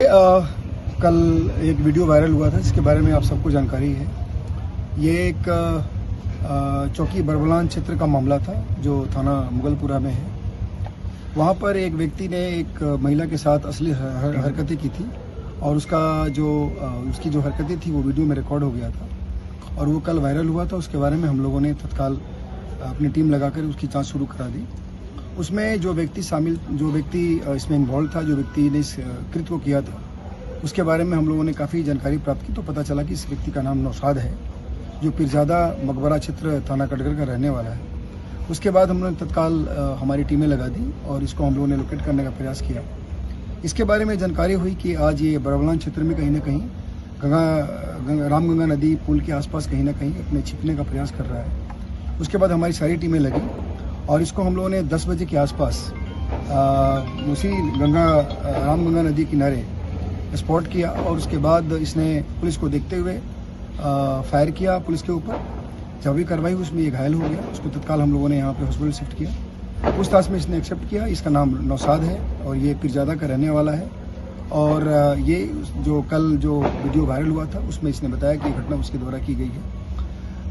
कल एक video viral हुआ था जिसके बारे में आप सबको जानकारी है। ये एक चौकी बरबलान क्षेत्र का मामला था जो थाना मुगलपुरा में है। वहाँ पर एक व्यक्ति ने एक महिला के साथ असली हरकतें की थी और उसकी जो हरकतें थी वो वीडियो में रिकॉर्ड हो गया था और वो कल वायरल हुआ था। उसके बारे में हम लोगों ने तत्काल अपनी टीम लगाकर उसकी जांच शुरू करा दी। उसमें जो व्यक्ति इसमें इन्वॉल्व था, जो व्यक्ति ने इस कृत्य को किया था, उसके बारे में हम लोगों ने काफ़ी जानकारी प्राप्त की तो पता चला कि इस व्यक्ति का नाम नौशाद है, जो पीरजादा मकबरा क्षेत्र थाना कटघर का रहने वाला है। उसके बाद हमने तत्काल हमारी टीमें लगा दी और इसको हम लोगों ने लोकेट करने का प्रयास किया। इसके बारे में जानकारी हुई कि आज ये बरबलान क्षेत्र में कहीं ना कहीं रामगंगा नदी पुल के आसपास कहीं ना कहीं अपने छिपने का प्रयास कर रहा है। उसके बाद हमारी सारी टीमें लगी और इसको हम लोगों ने 10 बजे के आसपास उसी रामगंगा नदी किनारे स्पॉट किया और उसके बाद इसने पुलिस को देखते हुए फायर किया पुलिस के ऊपर। जब भी कार्रवाई हुई उसमें ये घायल हो गया। उसको तत्काल हम लोगों ने यहाँ पे हॉस्पिटल शिफ्ट किया। पूछताछ में इसने एक्सेप्ट किया, इसका नाम नौशाद है और ये पीरजादा का रहने वाला है। और ये जो कल जो वीडियो वायरल हुआ था उसमें इसने बताया कि घटना उसके द्वारा की गई है।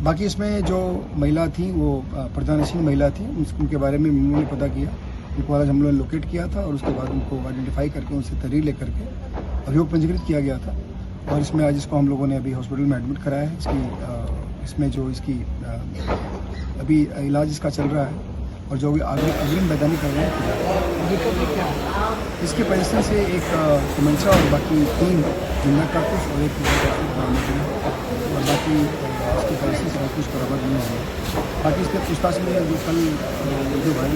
बाकी इसमें जो महिला थी वो प्रधानशील महिला थी, उनके बारे में उन्होंने पता किया। उनको आज हम लोगों ने लोकेट किया था और उसके बाद उनको आइडेंटिफाई करके उनसे तहरीर लेकर के अभियोग पंजीकृत किया गया था और इसमें आज इसको हम लोगों ने अभी हॉस्पिटल में एडमिट कराया है। इसमें जो इसकी अभी इलाज इसका चल रहा है और जो भी आगे अग्रिम वैधानिक कार्रवाई इसके पोजीशन से एक तमंचा और बाकी 3 जिंदा कारतूस और एक बरामद हुआ और बाकी इसके पोजीशन से कुछ बरामद नहीं हुआ। बाकी इसके पूछताछ में जो कल जो भाई